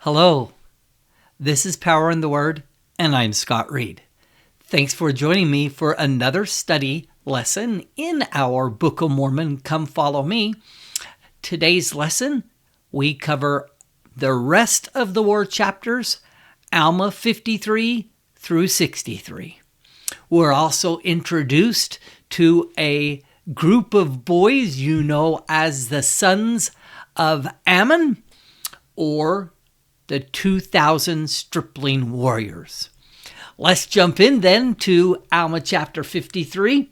Hello, this is Power in the Word, and I'm Scott Reed. Thanks for joining me for another study lesson in our Book of Mormon. Come follow me. Today's lesson, we cover the rest of the war chapters, Alma 53 through 63. We're also introduced to a group of boys you know as the Sons of Ammon, or the 2,000 stripling warriors. Let's jump in then to Alma chapter 53.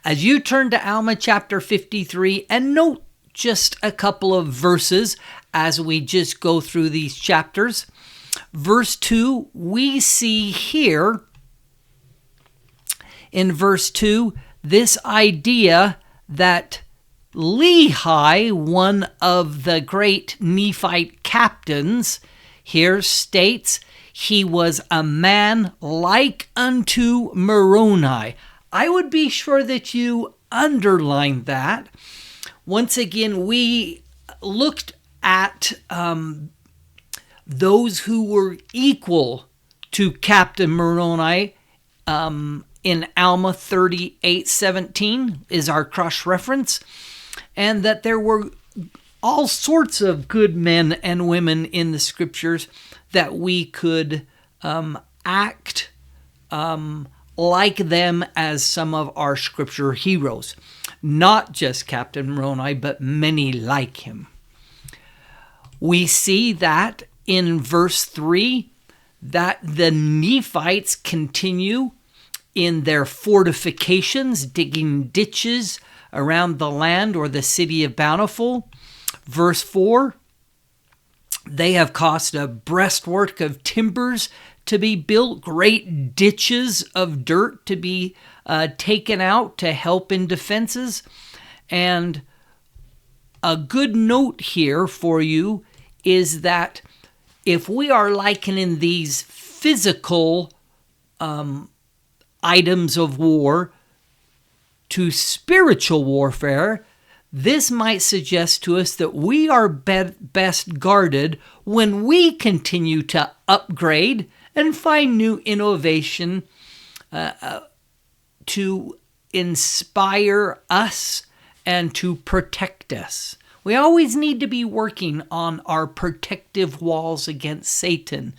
As you turn to Alma chapter 53 and note just a couple of verses as we just go through these chapters. Verse 2, we see here in verse 2 this idea that Lehi, one of the great Nephite captains, here states he was a man like unto Moroni. I would be sure that you underline that. Once again, we looked at those who were equal to Captain Moroni in Alma 38:17 is our cross-reference. And that there were all sorts of good men and women in the scriptures that we could act like them as some of our scripture heroes. Not just Captain Moroni, but many like him. We see that in verse 3 that the Nephites continue in their fortifications, digging ditches around the land or the city of Bountiful. Verse 4, they have caused a breastwork of timbers to be built, great ditches of dirt to be taken out to help in defenses. And a good note here for you is that if we are likening these physical items of war to spiritual warfare, this might suggest to us that we are best guarded when we continue to upgrade and find new innovation to inspire us and to protect us. We always need to be working on our protective walls against Satan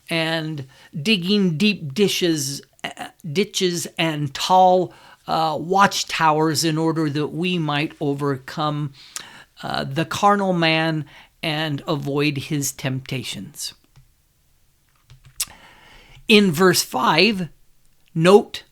and digging deep ditches and tall watchtowers in order that we might overcome the carnal man and avoid his temptations. In verse 5, note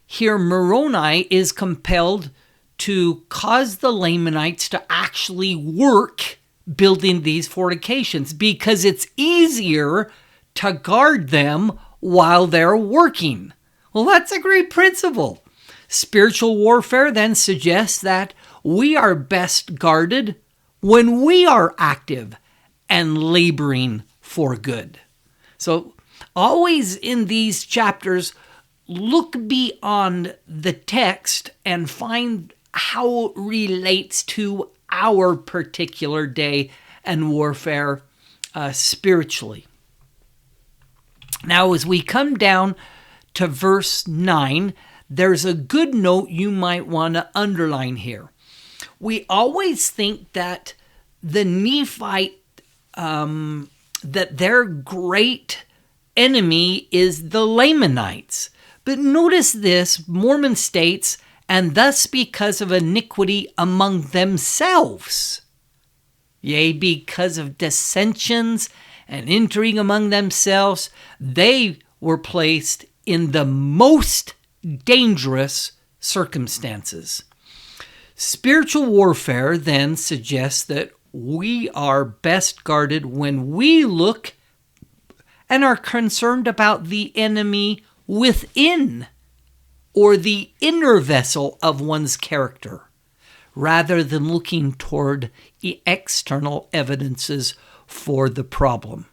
here Moroni is compelled to cause the Lamanites to actually work building these fortifications because it's easier to guard them while they're working. Well, that's a great principle. Spiritual warfare then suggests that we are best guarded when we are active and laboring for good. So always in these chapters, look beyond the text and find how it relates to our particular day and warfare spiritually. Now, as we come down to verse 9, there's a good note you might want to underline here. We always think that the Nephite, that their great enemy is the Lamanites. But notice this, Mormon states, and thus because of iniquity among themselves, yea, because of dissensions and intrigue among themselves, they were placed in the most dangerous circumstances. Spiritual warfare then suggests that we are best guarded when we look and are concerned about the enemy within or the inner vessel of one's character, rather than looking toward external evidences for the problem.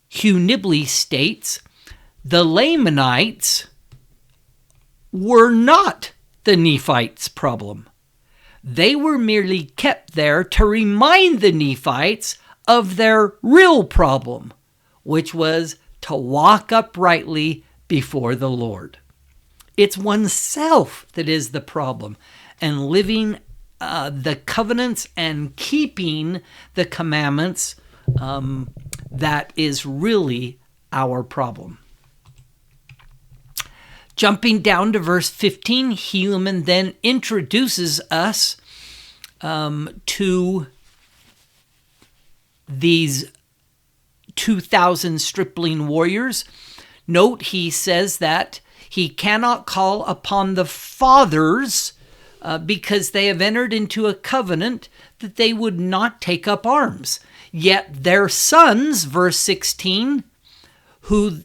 Hugh Nibley states, the Lamanites were not the Nephites' problem. They were merely kept there to remind the Nephites of their real problem, which was to walk uprightly before the Lord. It's oneself that is the problem, and living the covenants and keeping the commandments, that is really our problem. Jumping down to verse 15, Helaman then introduces us to these 2,000 stripling warriors. Note, he says that he cannot call upon the fathers because they have entered into a covenant that they would not take up arms. Yet their sons, verse 16, who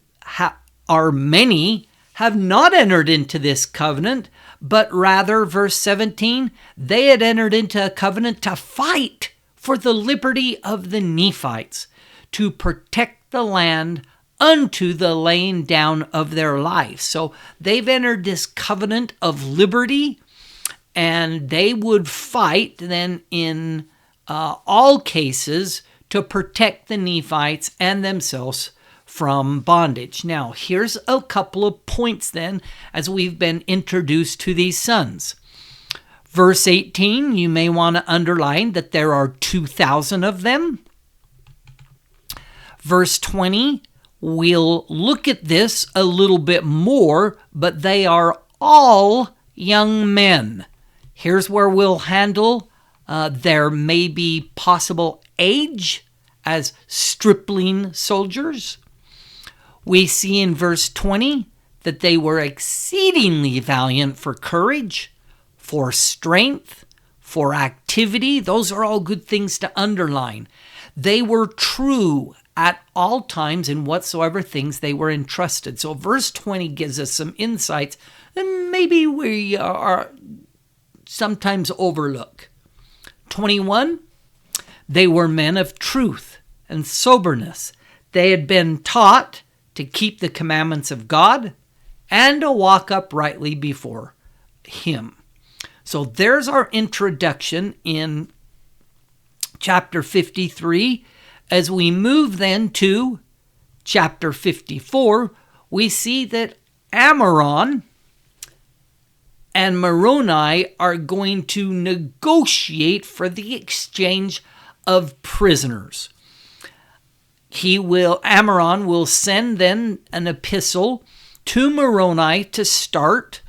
are many, have not entered into this covenant, but rather, verse 17, they had entered into a covenant to fight for the liberty of the Nephites, to protect the land unto the laying down of their life. So they've entered this covenant of liberty, and they would fight then in all cases to protect the Nephites and themselves from bondage. Now, here's a couple of points then as we've been introduced to these sons. Verse 18, you may want to underline that there are 2,000 of them. Verse 20, we'll look at this a little bit more, but they are all young men. Here's where we'll handle their maybe possible age as stripling soldiers. We see in verse 20 that they were exceedingly valiant for courage, for strength, for activity. Those are all good things to underline. They were true at all times in whatsoever things they were entrusted. So verse 20 gives us some insights that maybe we are sometimes overlook. 21, they were men of truth and soberness. They had been taught to keep the commandments of God and to walk uprightly before him. So there's our introduction in chapter 53. As we move then to chapter 54, we see that Amram and Moroni are going to negotiate for the exchange of prisoners. Amram will send then an epistle to Moroni to start.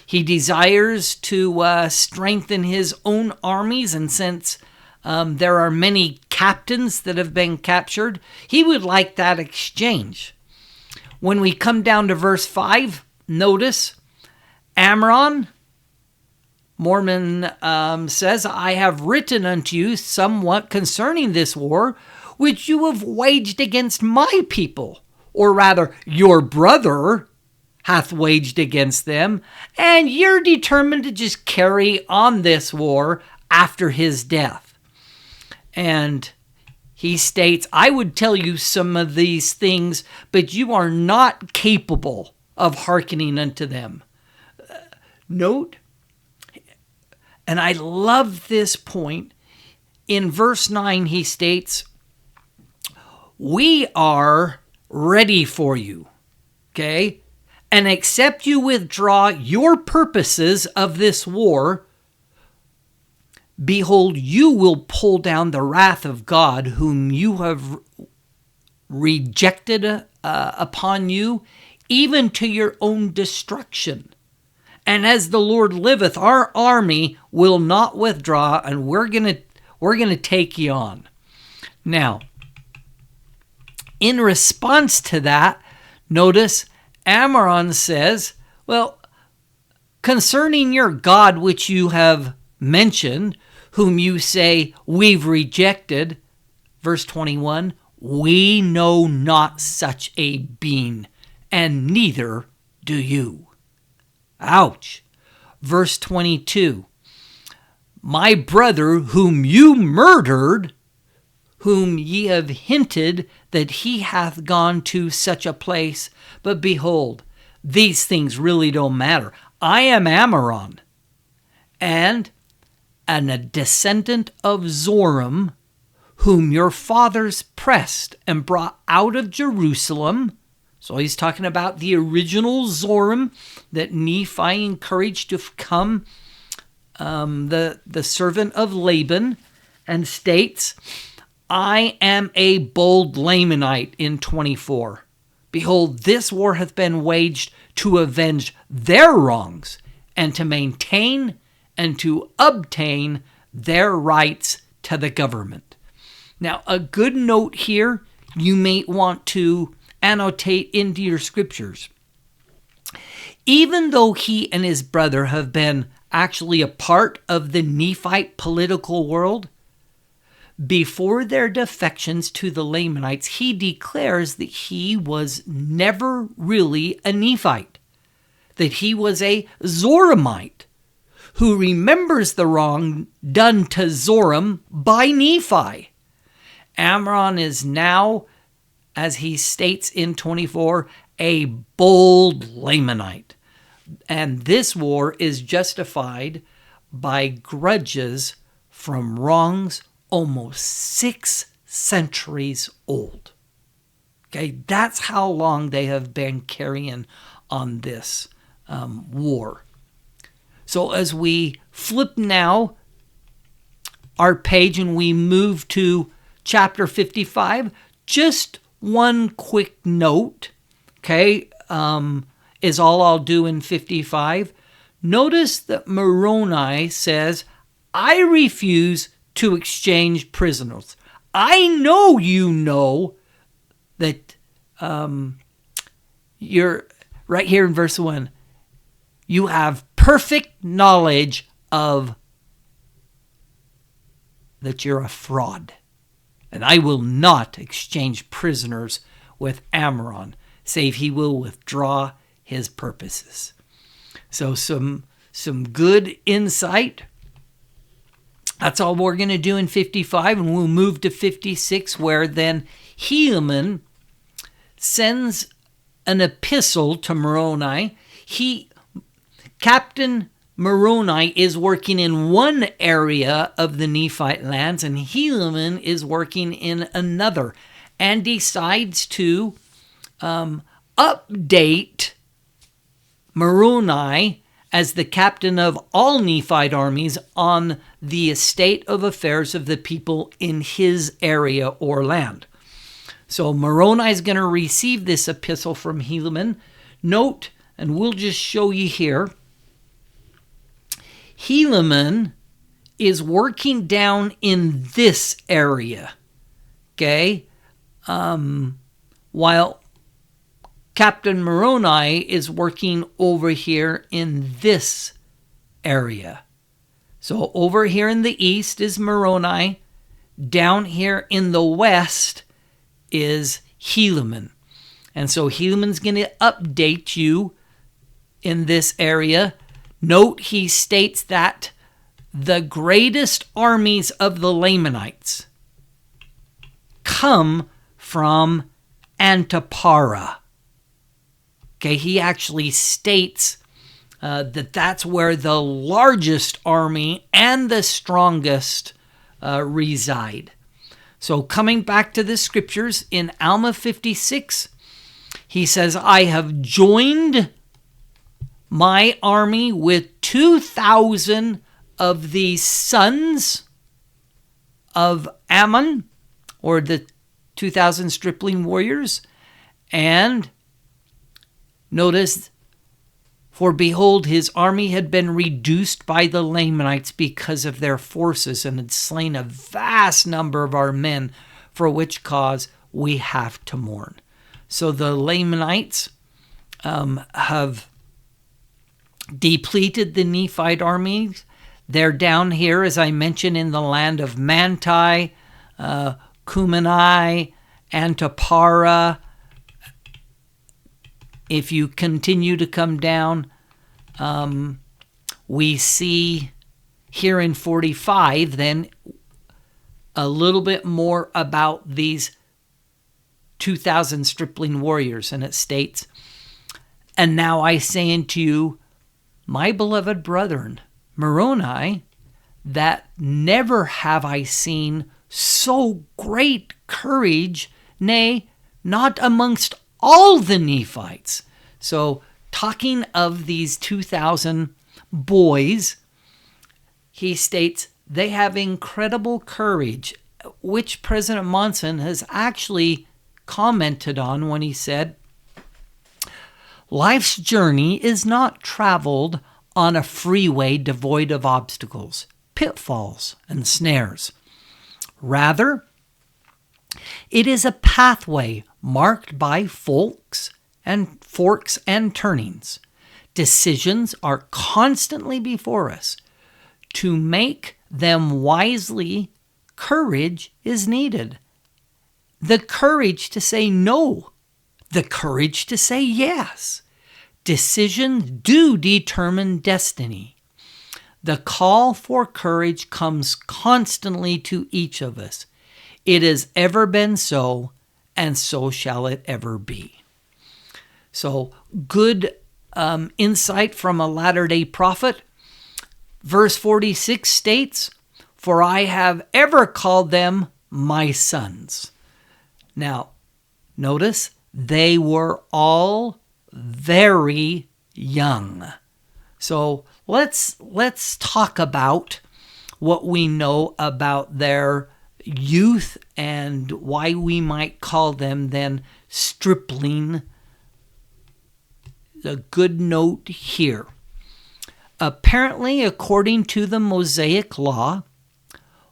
He desires to strengthen his own armies, and since there are many captains that have been captured, he would like that exchange. When we come down to verse 5, notice Amram, Mormon says, I have written unto you somewhat concerning this war, which you have waged against my people, or rather your brother hath waged against them, and you're determined to just carry on this war after his death. And he states, I would tell you some of these things, but you are not capable of hearkening unto them. Note, and I love this point, in verse 9 he states, we are ready for you, okay? And except you withdraw your purposes of this war, behold, you will pull down the wrath of God, whom you have rejected upon you, even to your own destruction. And as the Lord liveth, our army will not withdraw, and we're gonna take you on. Now, in response to that, notice Amram says, well, concerning your God which you have mentioned, whom you say we've rejected, verse 21, we know not such a being, and neither do you. Ouch. Verse 22, my brother whom you murdered, whom ye have hinted that he hath gone to such a place, but behold, these things really don't matter. I am Amram, and a descendant of Zoram, whom your fathers pressed and brought out of Jerusalem. So he's talking about the original Zoram that Nephi encouraged to come, the servant of Laban, and states, I am a bold Lamanite in 24. Behold, this war hath been waged to avenge their wrongs and to maintain and to obtain their rights to the government. Now, a good note here you may want to annotate into your scriptures. Even though he and his brother have been actually a part of the Nephite political world, before their defections to the Lamanites, he declares that he was never really a Nephite, that he was a Zoramite who remembers the wrong done to Zoram by Nephi. Amram is now, as he states in 24, a bold Lamanite. And this war is justified by grudges from wrongs almost 6 centuries old. Okay, that's how long they have been carrying on this war. So as we flip now our page and we move to chapter 55, just one quick note, okay, is all I'll do in 55. Notice that Moroni says, I refuse to exchange prisoners. I know you know that you're right here in verse 1. You have perfect knowledge of that you're a fraud. And I will not exchange prisoners with Amram, save he will withdraw his purposes. So some good insight. That's all we're going to do in 55, and we'll move to 56, where then Helaman sends an epistle to Moroni. Captain Moroni is working in one area of the Nephite lands, and Helaman is working in another, and decides to update Moroni as the captain of all Nephite armies on the state of affairs of the people in his area or land. So Moroni is going to receive this epistle from Helaman. Note, and we'll just show you here, Helaman is working down in this area, okay? While Captain Moroni is working over here in this area. So over here in the east is Moroni. Down here in the west is Helaman. And so Helaman's going to update you in this area. Note he states that the greatest armies of the Lamanites come from Antipara. Okay, he actually states that that's where the largest army and the strongest reside. So coming back to the scriptures in Alma 56, he says, I have joined my army with 2,000 of the sons of Ammon, or the 2,000 stripling warriors, and notice, for behold, his army had been reduced by the Lamanites because of their forces, and had slain a vast number of our men, for which cause we have to mourn. So the Lamanites have depleted the Nephite armies. They're down here, as I mentioned, in the land of Manti, Kumani, Antipara. If you continue to come down, we see here in 45 then a little bit more about these 2,000 stripling warriors. And it states, and now I say unto you, my beloved brethren, Moroni, that never have I seen so great courage, nay, not amongst all the Nephites. So, talking of these 2,000 boys, he states they have incredible courage, which President Monson has actually commented on when he said, life's journey is not traveled on a freeway devoid of obstacles, pitfalls, and snares. Rather, it is a pathway marked by forks and turnings. Decisions are constantly before us. To make them wisely, courage is needed. The courage to say no. The courage to say yes. Decisions do determine destiny. The call for courage comes constantly to each of us. It has ever been so, and so shall it ever be. So, good insight from a Latter-day Prophet. Verse 46 states, "For I have ever called them my sons." Now, notice they were all very young. So let's talk about what we know about their youth and why we might call them then stripling. A good note here. Apparently, according to the Mosaic law,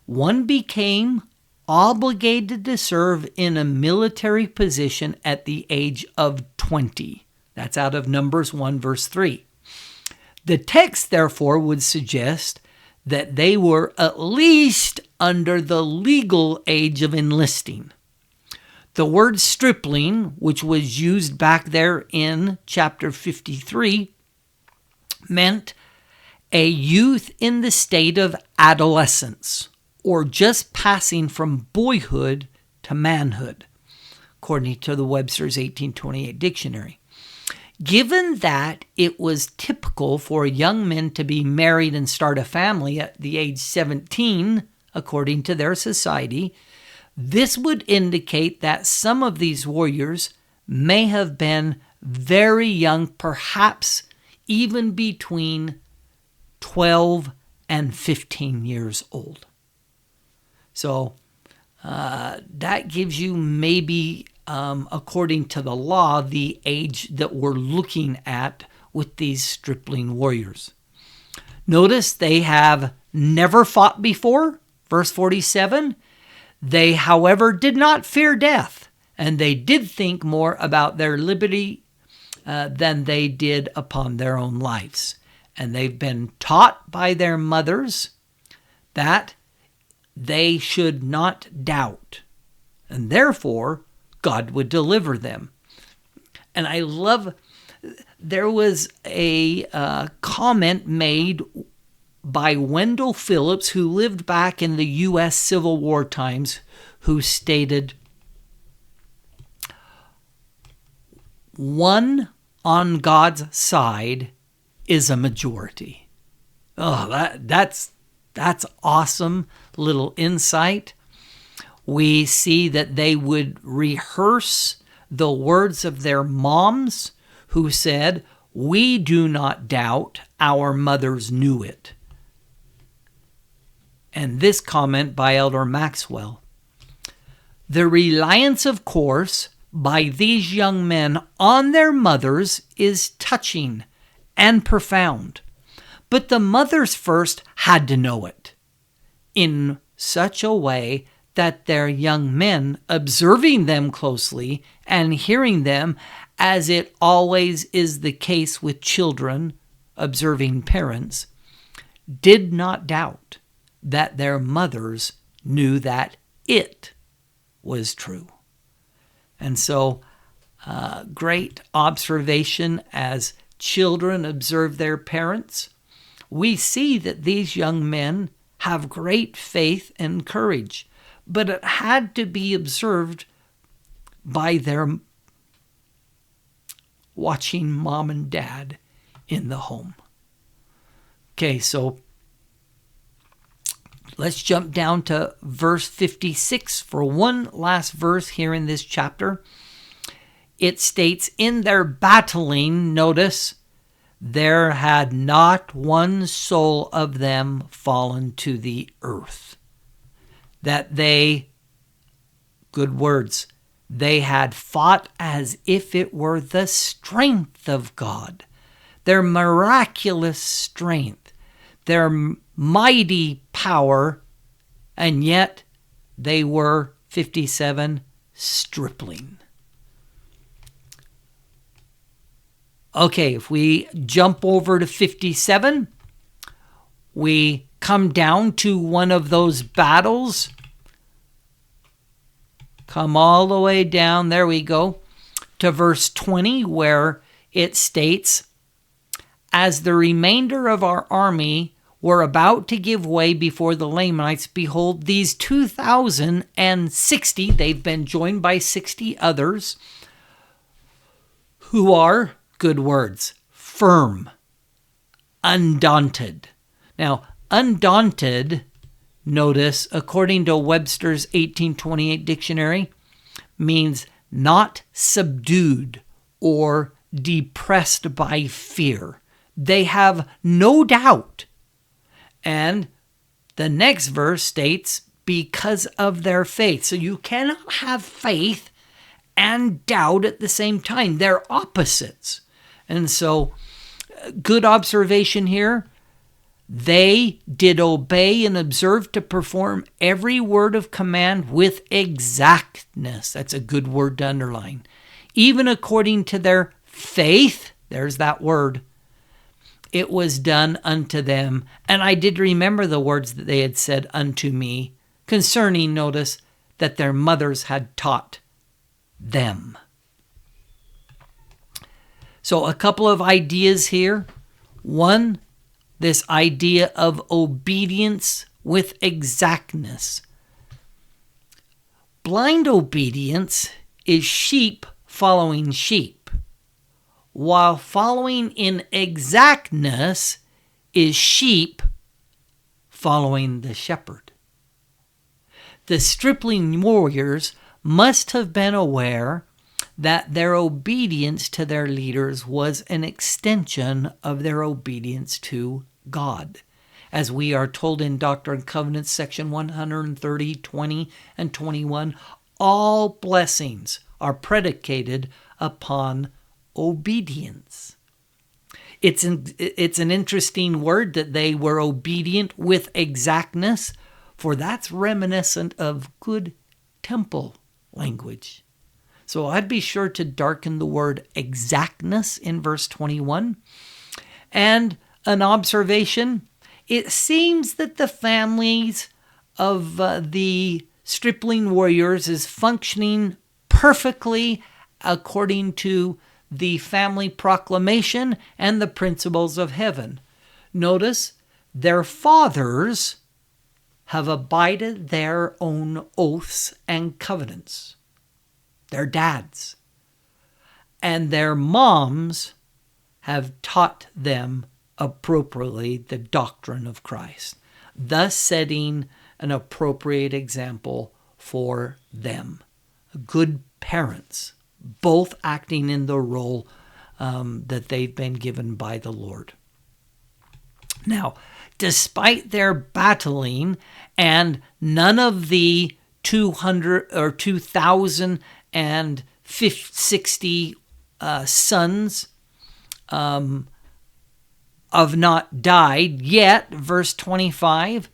one became obligated to serve in a military position at the age of 20. That's out of Numbers 1, verse 3. The text, therefore, would suggest that they were at least under the legal age of enlisting. The word stripling, which was used back there in chapter 53, meant a youth in the state of adolescence, or just passing from boyhood to manhood, according to the Webster's 1828 dictionary. Given that it was typical for young men to be married and start a family at the age 17, according to their society, this would indicate that some of these warriors may have been very young, perhaps even between 12 and 15 years old. So that gives you maybe, according to the law, the age that we're looking at with these stripling warriors. Notice they have never fought before. Verse 47, they, however, did not fear death, and they did think more about their liberty than they did upon their own lives. And they've been taught by their mothers that they should not doubt, and therefore God would deliver them. And I love, there was a comment made by Wendell Phillips, who lived back in the U.S. Civil War times, who stated, "One on God's side is a majority." Oh, that's awesome little insight. We see that they would rehearse the words of their moms who said, "We do not doubt, our mothers knew it." And this comment by Elder Maxwell, "The reliance, of course, by these young men on their mothers is touching and profound. But the mothers first had to know it in such a way that their young men, observing them closely and hearing them, as it always is the case with children observing parents, did not doubt that their mothers knew that it was true." And so, great observation as children observe their parents. We see that these young men have great faith and courage, but it had to be observed by their watching mom and dad in the home. Okay, so let's jump down to verse 56 for one last verse here in this chapter. It states, in their battling, notice, there had not one soul of them fallen to the earth. That they, good words, they had fought as if it were the strength of God, their miraculous strength, their mighty power, and yet they were 57 stripling. Okay, if we jump over to 57, we come down to one of those battles. Come all the way down, there we go, to verse 20, where it states, as the remainder of our army were about to give way before the Lamanites, behold, these 2,060, they've been joined by 60 others, who are, good words, firm, undaunted. Now, undaunted, notice, according to Webster's 1828 dictionary, means not subdued or depressed by fear. They have no doubt. And the next verse states, because of their faith. So you cannot have faith and doubt at the same time. They're opposites. And so, good observation here. They did obey and observe to perform every word of command with exactness. That's a good word to underline. Even according to their faith, there's that word, it was done unto them. And I did remember the words that they had said unto me concerning, notice, that their mothers had taught them. So a couple of ideas here. One, this idea of obedience with exactness. Blind obedience is sheep following sheep, while following in exactness is sheep following the shepherd. The stripling warriors must have been aware that their obedience to their leaders was an extension of their obedience to God. As we are told in Doctrine and Covenants, section 130, 20, and 21, all blessings are predicated upon obedience. It's an interesting word that they were obedient with exactness, for that's reminiscent of good temple language. So I'd be sure to darken the word exactness in verse 21. And an observation, it seems that the families of the stripling warriors is functioning perfectly according to the family proclamation and the principles of heaven. Notice, their fathers have abided their own oaths and covenants. Their dads. And their moms have taught them appropriately the doctrine of Christ, thus setting an appropriate example for them. Good parents, both acting in the role that they've been given by the Lord. Now, despite their battling and none of the 200 or 2,060 sons of not died, yet, verse 25,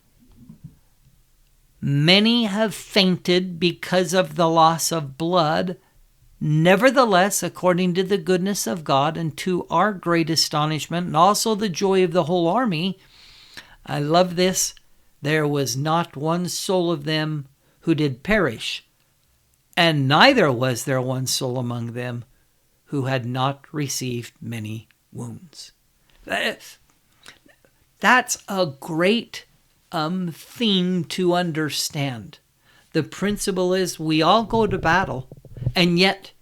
many have fainted because of the loss of blood. Nevertheless, according to the goodness of God and to our great astonishment and also the joy of the whole army, I love this, there was not one soul of them who did perish, and neither was there one soul among them who had not received many wounds. That's a great theme to understand. The principle is we all go to battle, and yet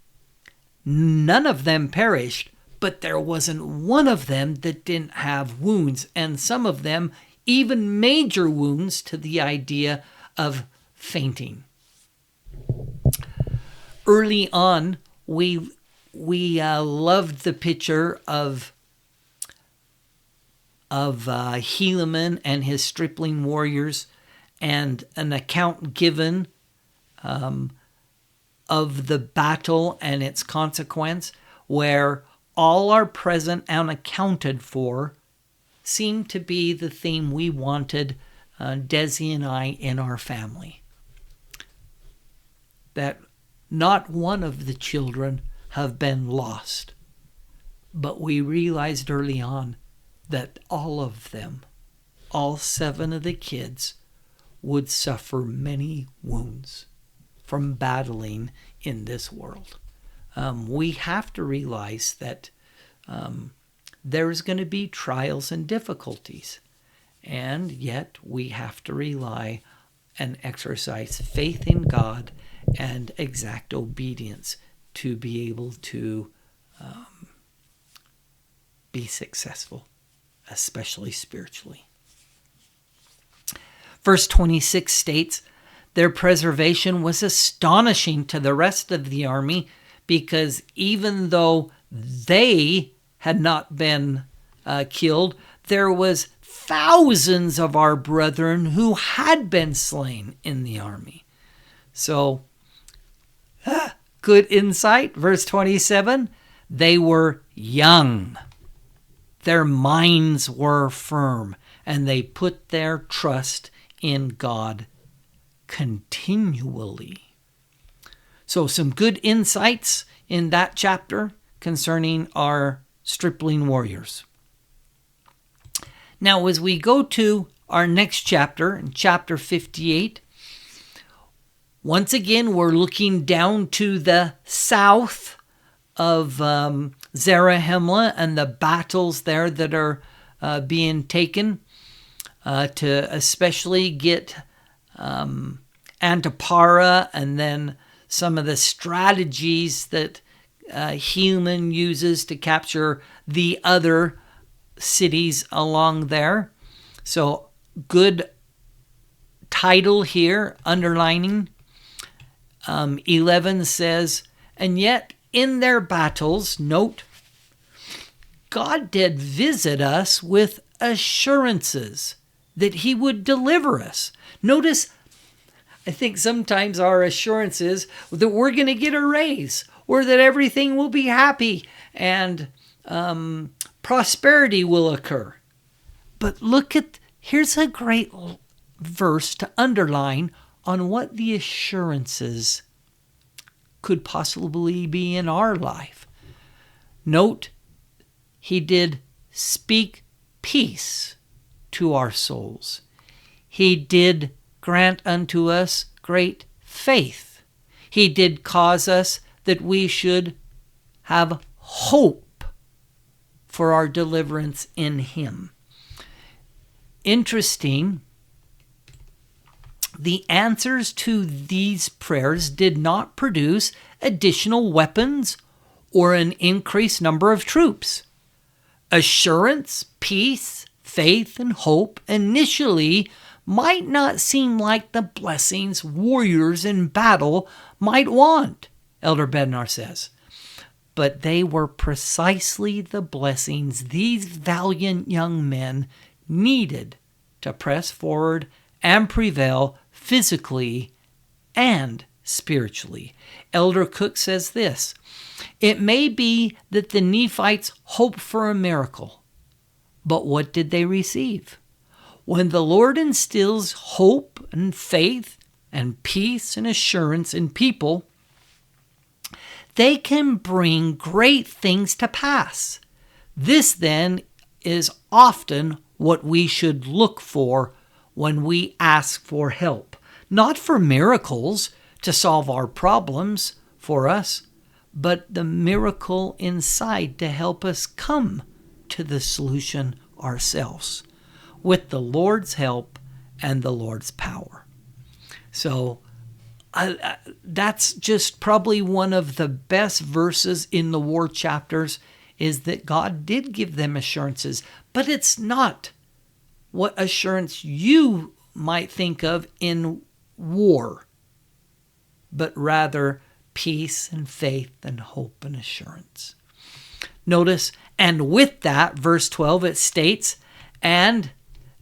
none of them perished, but there wasn't one of them that didn't have wounds, and some of them even major wounds, to the idea of fainting. Early on, we loved the picture of Helaman and his stripling warriors, and an account given of the battle and its consequence, where all are present and accounted for, seemed to be the theme we wanted, Desi and I, in our family. That not one of the children have been lost, but we realized early on that all of them, all 7 of the kids, would suffer many wounds from battling in this world. We have to realize that there's going to be trials and difficulties, and yet we have to rely and exercise faith in God and exact obedience to be able to be successful, especially spiritually. Verse 26 states, their preservation was astonishing to the rest of the army, because even though they had not been killed, there was thousands of our brethren who had been slain in the army. So, good insight. Verse 27, they were young. Their minds were firm, and they put their trust in God continually. So some good insights in that chapter concerning our stripling warriors. Now, as we go to our next chapter, in chapter 58, once again, we're looking down to the south of Zarahemla and the battles there that are being taken to especially get Antipara, and then some of the strategies that Helaman uses to capture the other cities along there. So good title here, underlining. 11 says, and yet in their battles, note, God did visit us with assurances that he would deliver us. Notice, I think sometimes our assurance is that we're going to get a raise, or that everything will be happy and prosperity will occur. But here's a great verse to underline on what the assurances could possibly be in our life. Note, he did speak peace to our souls. He did grant unto us great faith. He did cause us that we should have hope for our deliverance in him. Interesting, the answers to these prayers did not produce additional weapons or an increased number of troops. Assurance, peace, faith, and hope initially might not seem like the blessings warriors in battle might want, Elder Bednar says. But they were precisely the blessings these valiant young men needed to press forward and prevail physically and spiritually. Elder Cook says this, it may be that the Nephites hoped for a miracle, but what did they receive? When the Lord instills hope and faith and peace and assurance in people, they can bring great things to pass. This then is often what we should look for when we ask for help. Not for miracles to solve our problems for us, but the miracle inside to help us come to the solution ourselves with the Lord's help and the Lord's power. So that's just probably one of the best verses in the war chapters, is that God did give them assurances, but it's not what assurance you might think of in war, but rather peace and faith and hope and assurance. Notice, and with that, verse 12, it states, and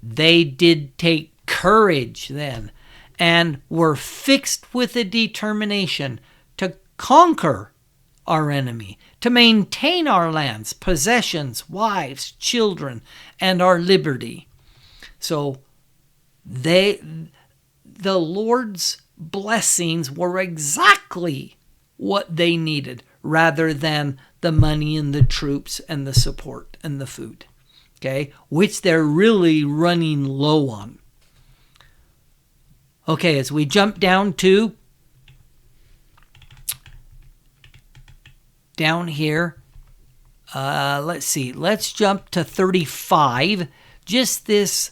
they did take courage then, and were fixed with a determination to conquer our enemy, to maintain our lands, possessions, wives, children, and our liberty. So the Lord's blessings were exactly what they needed, rather than the money and the troops and the support and the food, okay, which they're really running low on. Okay, as we jump down here, let's jump to 35. Just this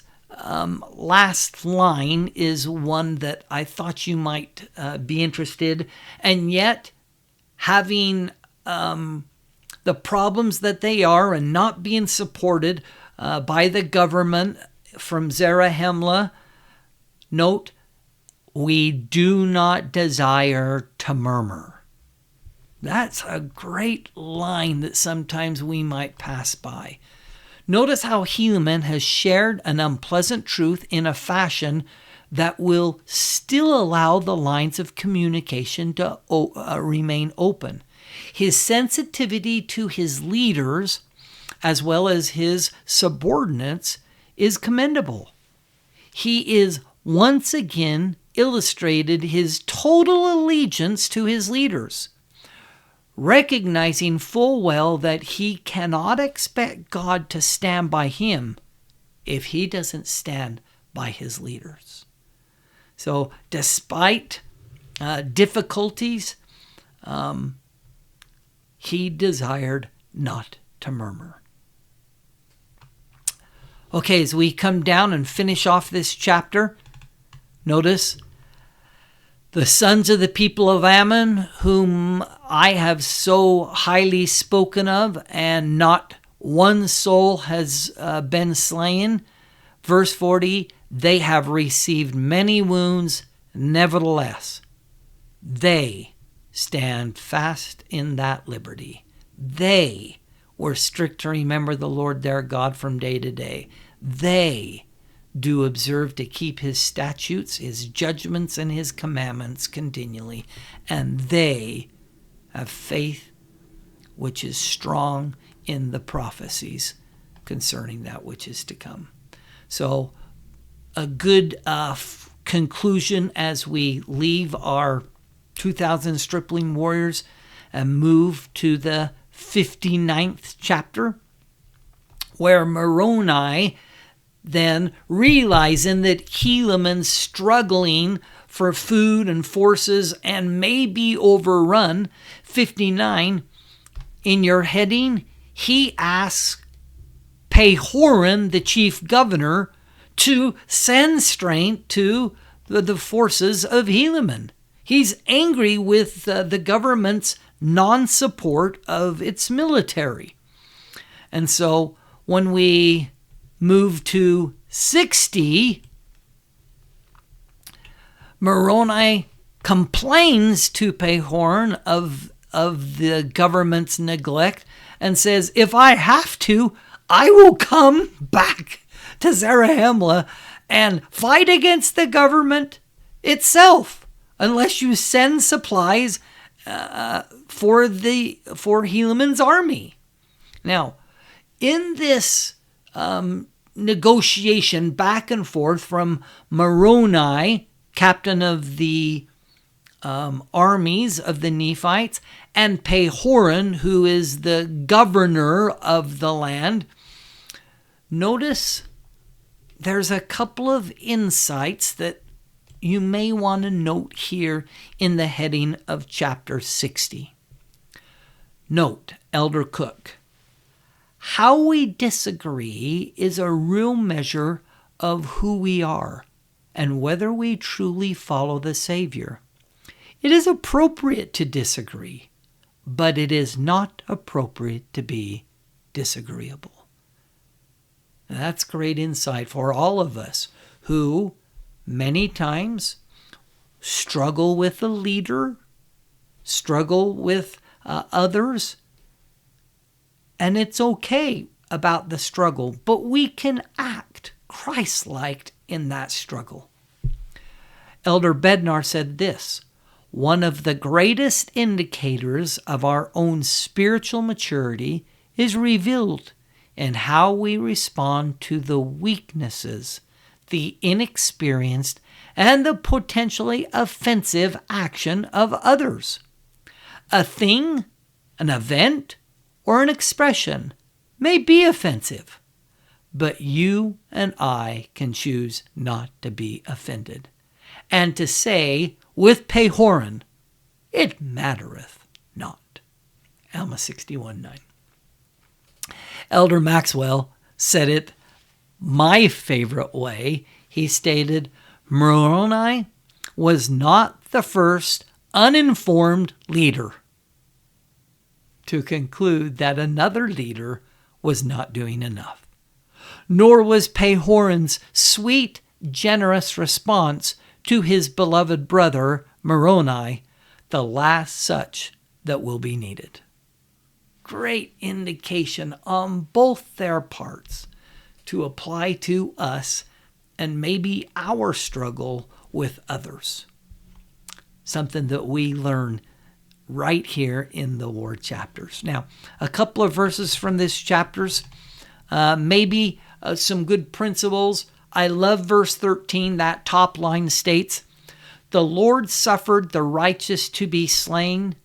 last line is one that I thought you might be interested, and yet having the problems that they are and not being supported by the government from Zarahemla, note, we do not desire to murmur. That's a great line that sometimes we might pass by. Notice how Helaman has shared an unpleasant truth in a fashion that will still allow the lines of communication to remain open. His sensitivity to his leaders, as well as his subordinates, is commendable. He is once again illustrated his total allegiance to his leaders, recognizing full well that he cannot expect God to stand by him if he doesn't stand by his leaders. So despite difficulties, he desired not to murmur. Okay, as we come down and finish off this chapter, notice the sons of the people of Ammon, whom I have so highly spoken of, and not one soul has been slain. Verse 40, they have received many wounds, nevertheless, they stand fast in that liberty. They were strict to remember the Lord their God from day to day. They do observe to keep his statutes, his judgments, and his commandments continually. And they have faith which is strong in the prophecies concerning that which is to come. So a good conclusion as we leave our 2,000 stripling warriors and move to the 59th chapter, where Moroni, then realizing that Helaman's struggling for food and forces and may be overrun, 59, in your heading, he asks Pehoran, the chief governor, to send strength to the forces of Helaman. He's angry with the government's non-support of its military. And so when we move to 60, Moroni complains to Pehoran of the government's neglect and says, if I have to, I will come back to Zarahemla and fight against the government itself unless you send supplies for Helaman's army. Now, in this negotiation back and forth from Moroni, captain of the armies of the Nephites, and Pehoran, who is the governor of the land, notice there's a couple of insights that you may want to note here in the heading of chapter 60. Note, Elder Cook, how we disagree is a real measure of who we are and whether we truly follow the Savior. It is appropriate to disagree, but it is not appropriate to be disagreeable. That's great insight for all of us who many times struggle with a leader, struggle with others, and it's okay about the struggle, but we can act Christ-like in that struggle. Elder Bednar said this: one of the greatest indicators of our own spiritual maturity is revealed in how we respond to the weaknesses, the inexperienced, and the potentially offensive action of others. A thing, an event, or an expression may be offensive, but you and I can choose not to be offended, and to say with Pehorin, "It mattereth not." Alma 61:9. Elder Maxwell said it my favorite way. He stated, Moroni was not the first uninformed leader to conclude that another leader was not doing enough. Nor was Pehorin's sweet, generous response to his beloved brother, Moroni, the last such that will be needed. Great indication on both their parts to apply to us and maybe our struggle with others. Something that we learn right here in the war chapters. Now, a couple of verses from this chapters, maybe some good principles. I love verse 13. That top line states, "The Lord suffered the righteous to be slain,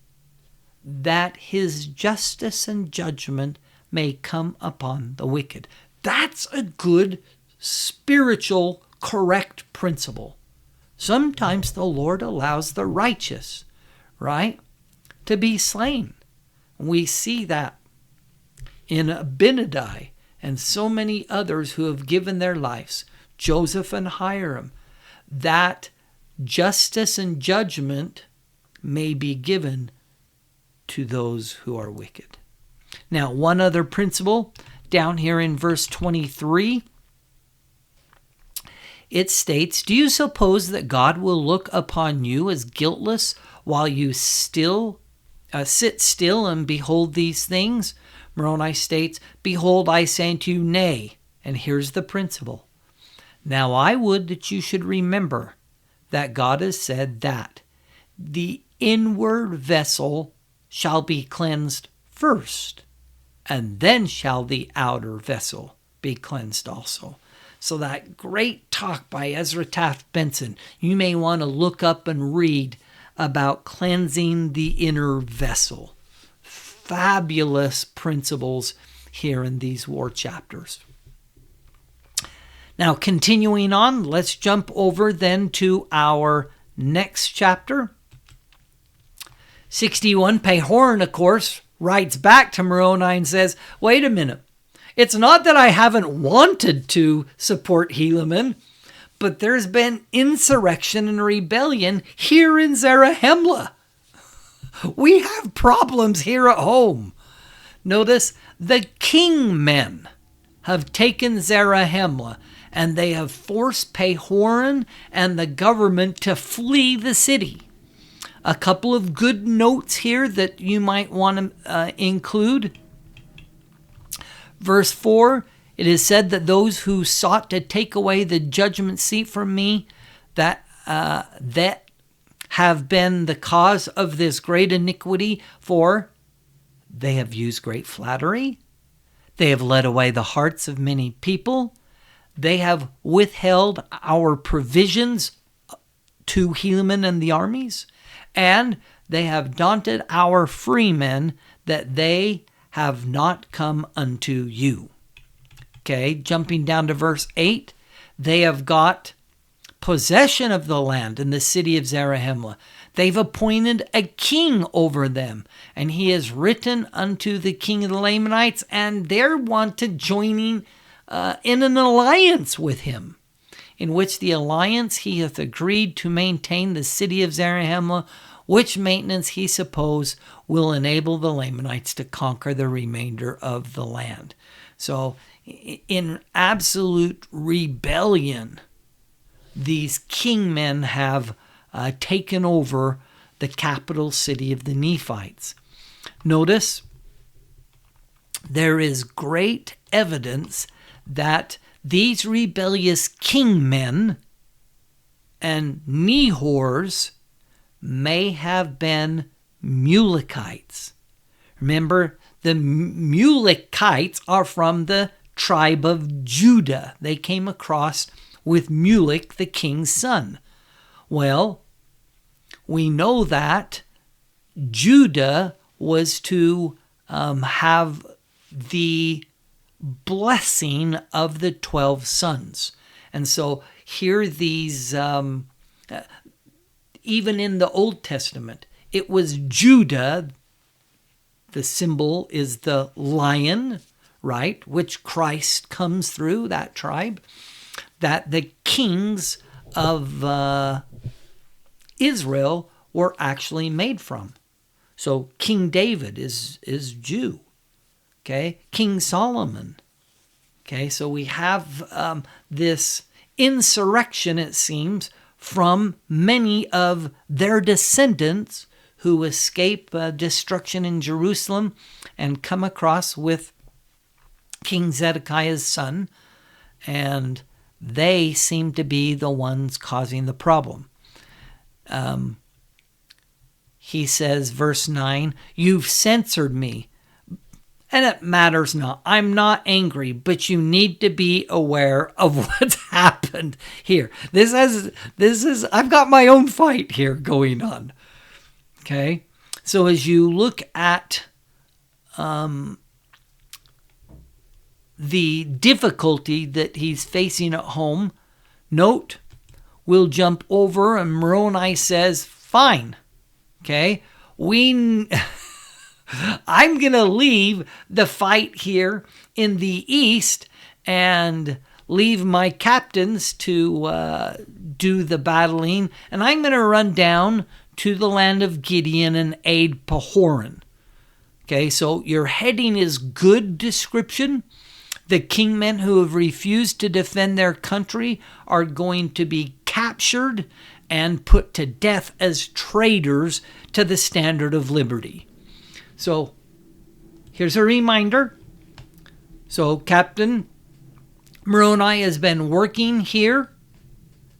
that his justice and judgment may come upon the wicked." That's a good spiritual, correct principle. Sometimes the Lord allows the righteous, right, to be slain. We see that in Abinadi and so many others who have given their lives, Joseph and Hiram, that justice and judgment may be given to those who are wicked. Now, one other principle down here in verse 23, it states, "Do you suppose that God will look upon you as guiltless while you still sit still and behold these things?" Moroni states, "Behold, I say unto you, nay." And here's the principle. "Now I would that you should remember that God has said that the inward vessel shall be cleansed first, and then shall the outer vessel be cleansed also." So that great talk by Ezra Taft Benson, you may want to look up and read about cleansing the inner vessel. Fabulous principles here in these war chapters. Now, continuing on, let's jump over then to our next chapter. 61, Pehorin, of course, writes back to Moroni and says, "Wait a minute. It's not that I haven't wanted to support Helaman, but there's been insurrection and rebellion here in Zarahemla. We have problems here at home." Notice, the king men have taken Zarahemla, and they have forced Pehorin and the government to flee the city. A couple of good notes here that you might want to include. Verse 4, it is said that those who sought to take away the judgment seat from me, that have been the cause of this great iniquity, for they have used great flattery. They have led away the hearts of many people. They have withheld our provisions to Helaman and the armies. And they have daunted our freemen, that they have not come unto you. Okay, jumping down to verse 8. They have got possession of the land in the city of Zarahemla. They've appointed a king over them, and he has written unto the king of the Lamanites, and they're wanted joining in an alliance with him, in which the alliance he hath agreed to maintain the city of Zarahemla, which maintenance he suppose will enable the Lamanites to conquer the remainder of the land. So in absolute rebellion, these kingmen have taken over the capital city of the Nephites. Notice there is great evidence that these rebellious kingmen and Nehors may have been Mulekites. Remember, the Mulekites are from the tribe of Judah. They came across with Mulek, the king's son. Well, we know that Judah was to have the blessing of the 12 sons. And so here these, even in the Old Testament, it was Judah. The symbol is the lion, right, which Christ comes through, that tribe, that the kings of Israel were actually made from. So King David is Jew. Okay, King Solomon. Okay, so we have this insurrection, it seems, from many of their descendants who escape destruction in Jerusalem and come across with King Zedekiah's son, and they seem to be the ones causing the problem. He says, verse 9, "You've censored me, and it matters not. I'm not angry, but you need to be aware of what's happened here." This is I've got my own fight here going on. Okay, so as you look at the difficulty that he's facing at home, note, we'll jump over, and Moroni says, "Fine, okay, I'm going to leave the fight here in the east and leave my captains to do the battling, and I'm going to run down to the land of Gideon and aid Pahoran." Okay, so your heading is good description. The kingmen who have refused to defend their country are going to be captured and put to death as traitors to the standard of liberty. So here's a reminder. So Captain Moroni has been working here.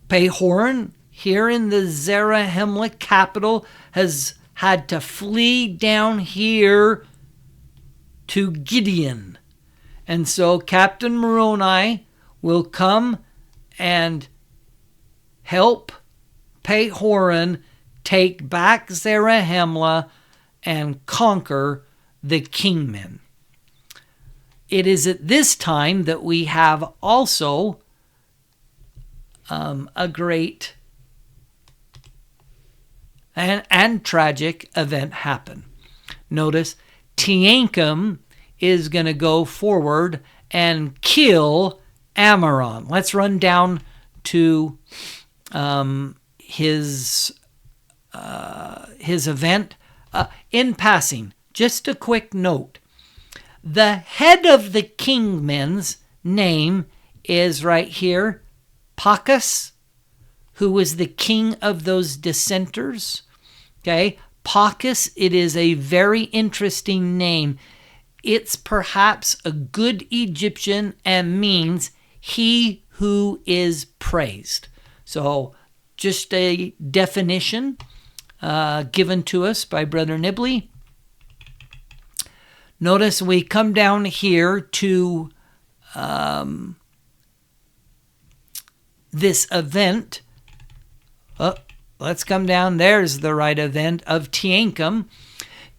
Pahoran, here in the Zarahemla capital, has had to flee down here to Gideon. And so Captain Moroni will come and help Pahoran take back Zarahemla and conquer the kingmen. It is at this time that we have also a great and tragic event happen. Notice Teancum is going to go forward and kill Amaron. Let's run down to his event. In passing, just a quick note. The head of the kingmen's name is right here, Pachus, who was the king of those dissenters. Okay, Pachus, it is a very interesting name. It's perhaps a good Egyptian and means he who is praised. So just a definition given to us by Brother Nibley. Notice we come down here to this event. Let's come down. There's the right event of Teancum.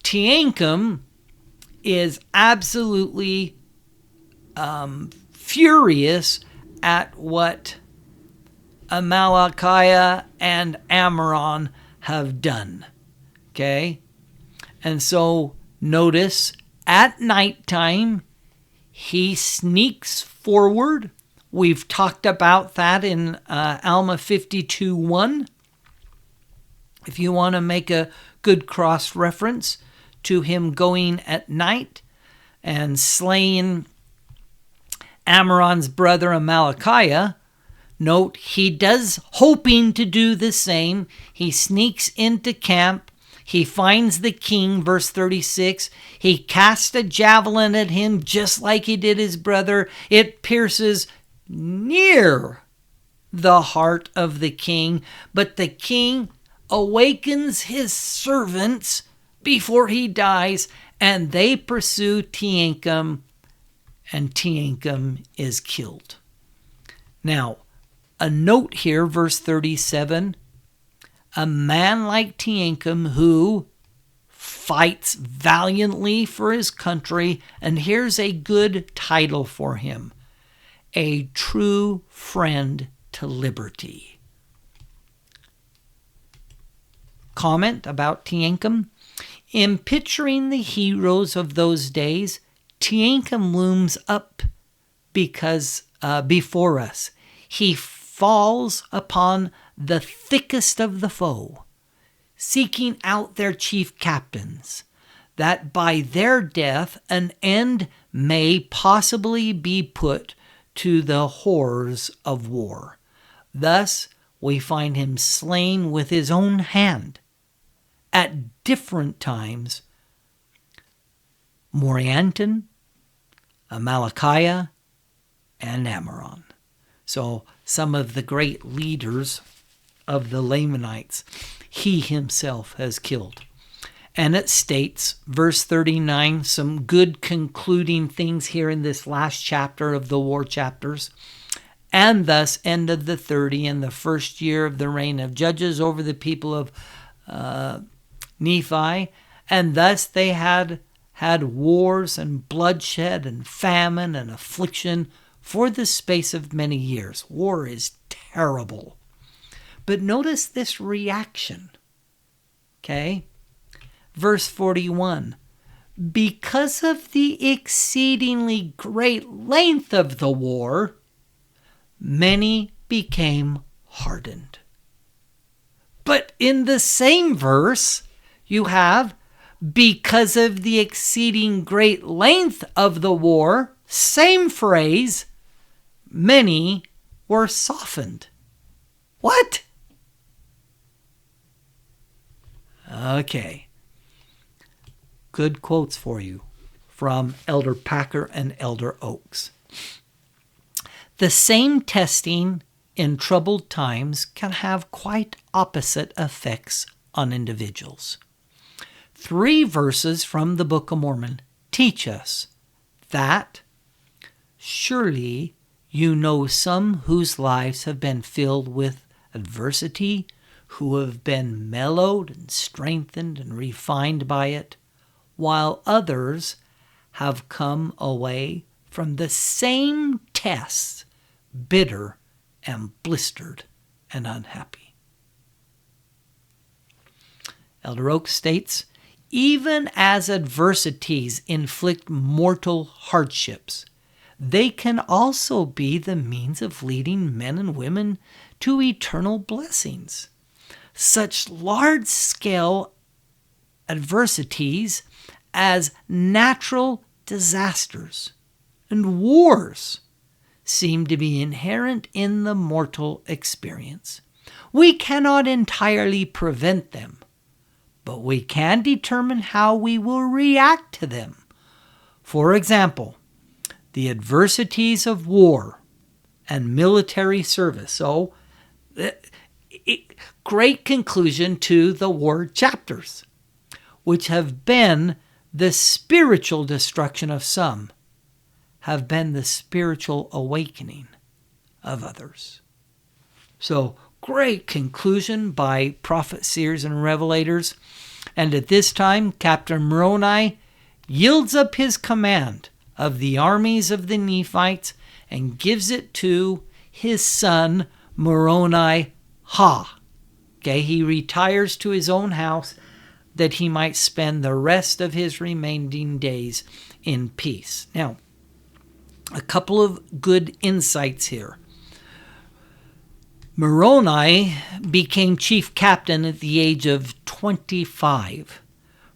Teancum is absolutely furious at what Amalickiah and Amaron have done. Okay? And so notice at nighttime he sneaks forward. We've talked about that in Alma 52:1. If you want to make a good cross-reference to him going at night and slaying Amram's brother Amalickiah, note, he does hoping to do the same. He sneaks into camp. He finds the king, verse 36. He casts a javelin at him just like he did his brother. It pierces near the heart of the king, but the king awakens his servants before he dies, and they pursue Teancum, and Teancum is killed. Now, a note here, verse 37, a man like Teancum who fights valiantly for his country, and here's a good title for him, a true friend to liberty. Comment about Teancum. In picturing the heroes of those days, Teancum looms up before us. He falls upon the thickest of the foe, seeking out their chief captains, that by their death an end may possibly be put to the horrors of war. Thus we find him slain with his own hand. At different times, Morianton, Amalickiah, and Amram. So some of the great leaders of the Lamanites, he himself has killed. And it states, verse 39, some good concluding things here in this last chapter of the war chapters. And thus ended the 30 and the first year of the reign of judges over the people of Nephi. And thus they had wars and bloodshed and famine and affliction for the space of many years. War is terrible. But notice this reaction. Okay? Verse 41. Because of the exceedingly great length of the war, many became hardened. But in the same verse, you have, because of the exceeding great length of the war, same phrase, many were softened. What? Okay. Good quotes for you from Elder Packer and Elder Oaks. The same testing in troubled times can have quite opposite effects on individuals. 3 verses from the Book of Mormon teach us that surely you know some whose lives have been filled with adversity, who have been mellowed and strengthened and refined by it, while others have come away from the same tests bitter and blistered and unhappy. Elder Oak states, even as adversities inflict mortal hardships, they can also be the means of leading men and women to eternal blessings. Such large-scale adversities as natural disasters and wars seem to be inherent in the mortal experience. We cannot entirely prevent them, but we can determine how we will react to them. For example, the adversities of war and military service. So, great conclusion to the war chapters, which have been the spiritual destruction of some, have been the spiritual awakening of others. So, great conclusion by prophets, seers, and revelators. And at this time, Captain Moroni yields up his command of the armies of the Nephites and gives it to his son Moroni Ha. Okay, he retires to his own house that he might spend the rest of his remaining days in peace. Now, a couple of good insights here. Moroni became chief captain at the age of 25.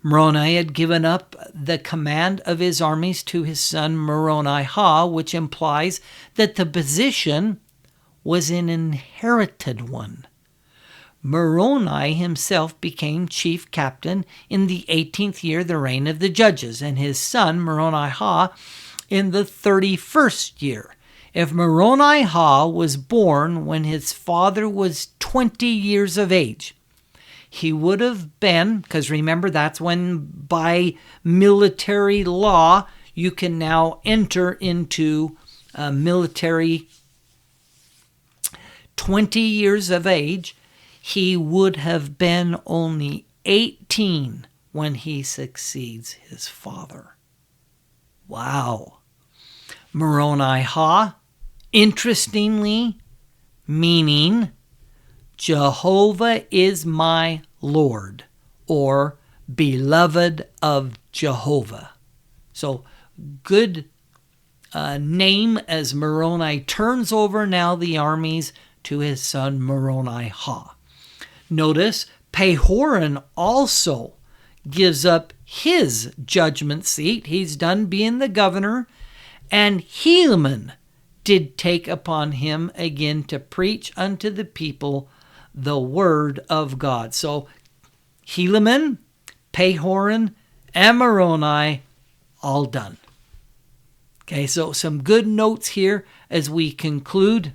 Moroni had given up the command of his armies to his son Moroni-Ha, which implies that the position was an inherited one. Moroni himself became chief captain in the 18th year of the reign of the judges, and his son Moroni-Ha in the 31st year. If Moroni-Ha was born when his father was 20 years of age, he would have been, because remember, that's when by military law you can now enter into military 20 years of age. He would have been only 18 when he succeeds his father. Wow. Moroni-Ha, interestingly, meaning Jehovah is my Lord, or beloved of Jehovah. So good name as Moroni turns over now the armies to his son Moroni-Ha. Notice Pehoran also gives up his judgment seat. He's done being the governor, and Helaman did take upon him again to preach unto the people the word of God. So Helaman, Pehoran, and Moroni, all done. Okay, so some good notes here as we conclude.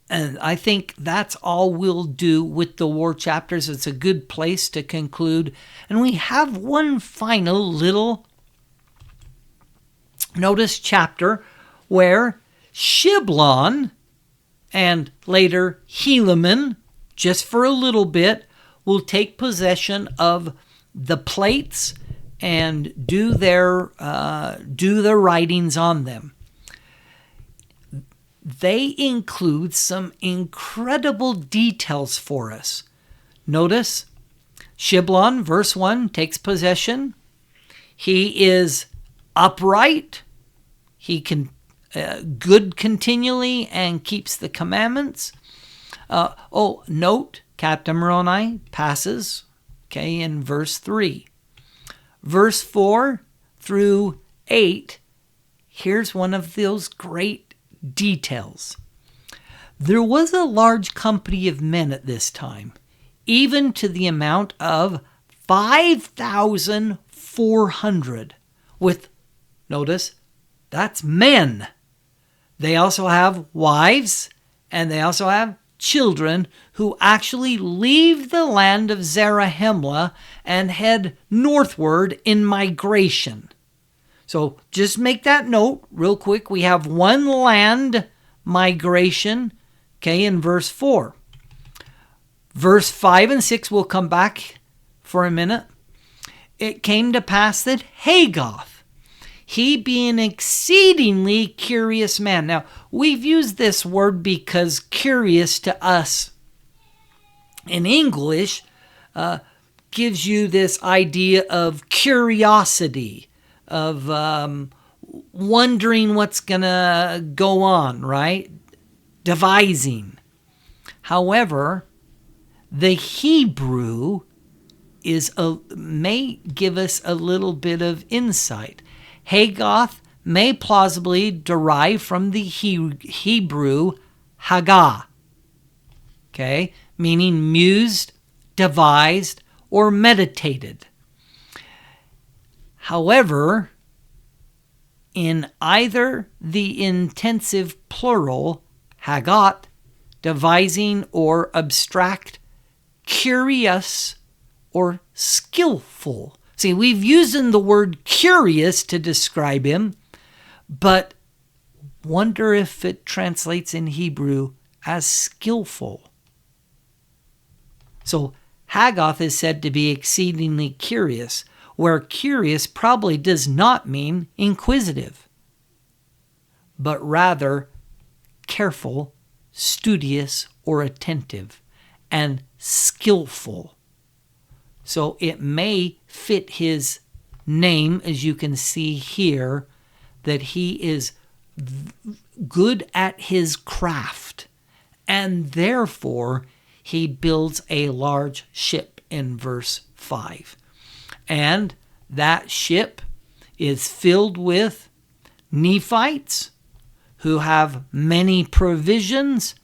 And I think that's all we'll do with the war chapters. It's a good place to conclude. And we have one final little notice chapter where Shiblon and later Helaman, just for a little bit, will take possession of the plates and do their writings on them. They include some incredible details for us. Notice, Shiblon, verse 1, takes possession. He is upright. He can good continually and keeps the commandments. Note, Captain Moroni passes, okay, in verse 3. Verse 4 through 8, here's one of those great details. There was a large company of men at this time, even to the amount of 5,400 with, notice, that's men. They also have wives and they also have children who actually leave the land of Zarahemla and head northward in migration. So just make that note real quick. We have one land migration, okay, in verse 4. Verse 5 and 6, we'll come back for a minute. It came to pass that Hagoth, he being an exceedingly curious man. Now, we've used this word because curious to us in English gives you this idea of curiosity, of wondering what's going to go on, right? Devising. However, the Hebrew may give us a little bit of insight. Hagoth may plausibly derive from the Hebrew Hagah, okay, meaning mused, devised, or meditated. However, in either the intensive plural, Hagot, devising or abstract, curious, or skillful. See, we've used the word curious to describe him, but wonder if it translates in Hebrew as skillful. So Hagoth is said to be exceedingly curious, where curious probably does not mean inquisitive, but rather careful, studious, or attentive, and skillful. So it may fit his name, as you can see here, that he is good at his craft, and therefore he builds a large ship in verse 5. And that ship is filled with Nephites who have many provisions,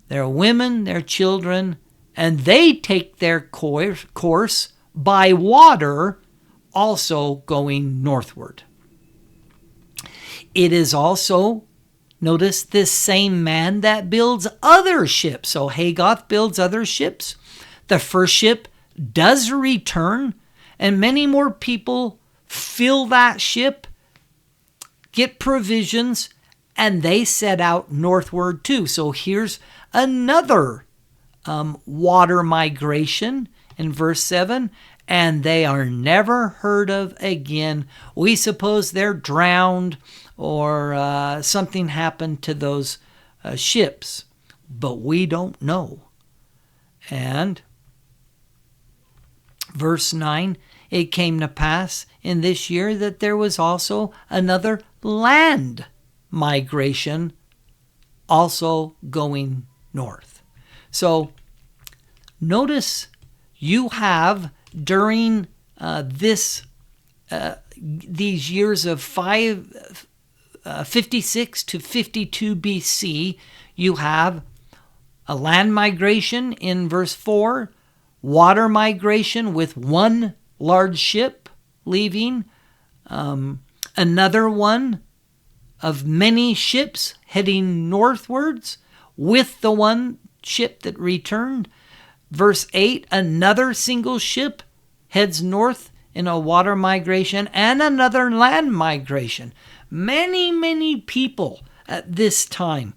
their women, their children, and they take their course by water, also going northward. It is also, notice, this same man that builds other ships. So Hagoth builds other ships. The first ship does return, and many more people fill that ship, get provisions, and they set out northward too. So here's another water migration in verse 7, and they are never heard of again. We suppose they're drowned or something happened to those ships, but we don't know. And verse 9, it came to pass in this year that there was also another land migration also going north. So notice you have during these years of 56 to 52 BC, you have a land migration in verse 4, water migration with one large ship leaving, another one of many ships heading northwards with the one ship that returned. Verse 8, another single ship heads north in a water migration and another land migration. Many, many people at this time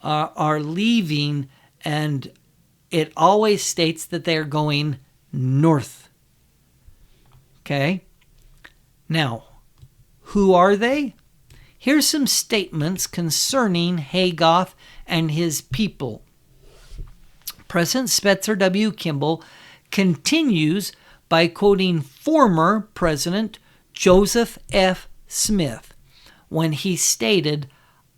are leaving, and it always states that they're going north. Okay? Now, who are they? Here's some statements concerning Hagoth and his people. President Spencer W. Kimball continues by quoting former President Joseph F. Smith when he stated,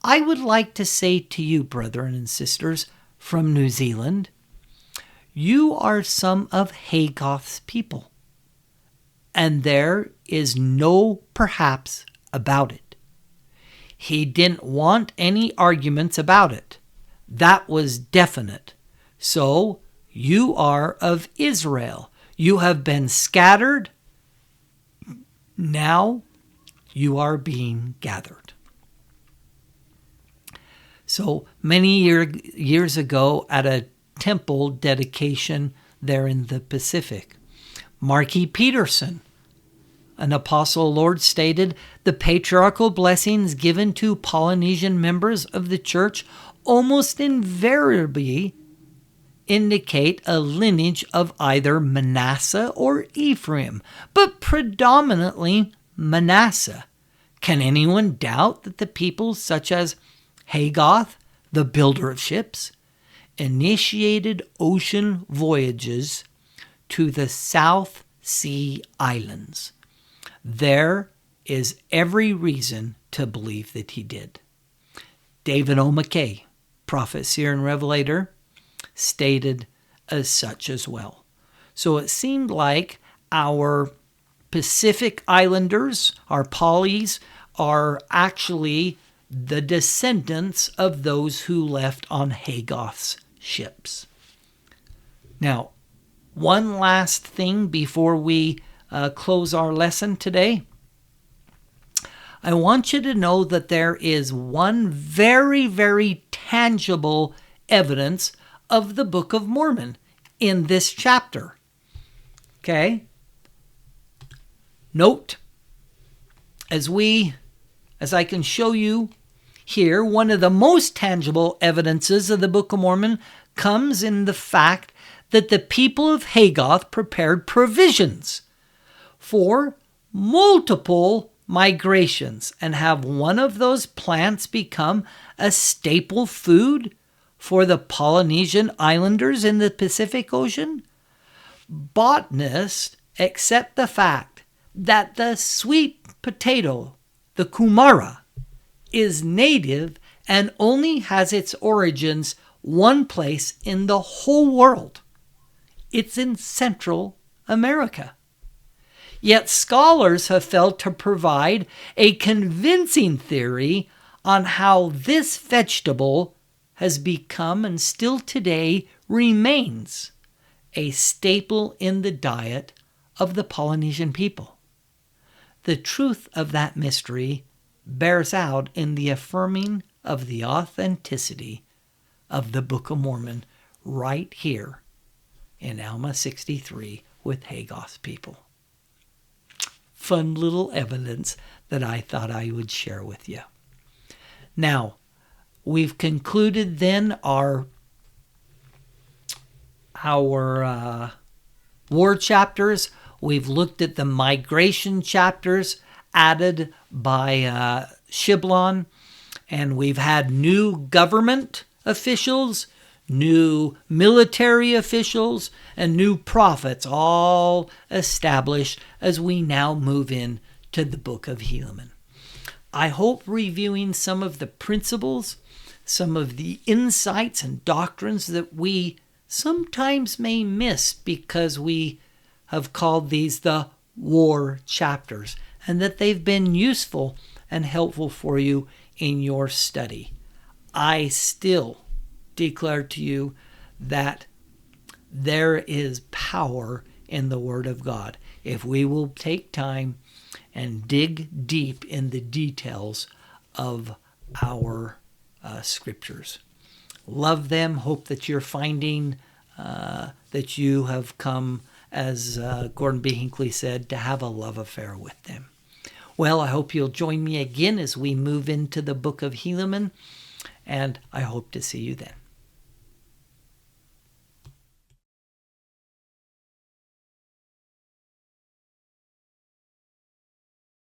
"I would like to say to you, brethren and sisters from New Zealand, you are some of Hagoth's people, and there is no perhaps about it. He didn't want any arguments about it. That was definite. So you are of Israel. You have been scattered. Now you are being gathered." So many years ago at a temple dedication there in the Pacific, Marky Peterson, an apostle Lord, stated, "The patriarchal blessings given to Polynesian members of the church almost invariably indicate a lineage of either Manasseh or Ephraim, but predominantly Manasseh. Can anyone doubt that the people such as Hagoth, the builder of ships, initiated ocean voyages to the South Sea Islands? There is every reason to believe that he did." David O. McKay, prophet, seer, and revelator, stated as such as well. So it seemed like our Pacific Islanders, our Polys, are actually the descendants of those who left on Hagoth's ships. Now, one last thing before we close our lesson today. I want you to know that there is one very, very tangible evidence of the Book of Mormon in this chapter. Okay? Note, as I can show you here, one of the most tangible evidences of the Book of Mormon comes in the fact that the people of Hagoth prepared provisions for multiple migrations and have one of those plants become a staple food for the Polynesian islanders in the Pacific Ocean. Botanists accept the fact that the sweet potato, the kumara, is native and only has its origins one place in the whole world. It's in Central America. Yet scholars have failed to provide a convincing theory on how this vegetable has become and still today remains a staple in the diet of the Polynesian people. The truth of that mystery bears out in the affirming of the authenticity of the Book of Mormon right here in Alma 63 with Hagoth's people. Fun little evidence that I thought I would share with you. Now, we've concluded then our war chapters. We've looked at the migration chapters added by Shiblon, and we've had new government officials, new military officials, and new prophets all established as we now move in to the book of Helaman. I hope reviewing some of the principles, some of the insights and doctrines that we sometimes may miss because we have called these the war chapters, and that they've been useful and helpful for you in your study. I still declare to you that there is power in the Word of God if we will take time and dig deep in the details of our scriptures. Love them. Hope that you're finding that you have come, as Gordon B. Hinckley said, to have a love affair with them. Well, I hope you'll join me again as we move into the book of Helaman, and I hope to see you then.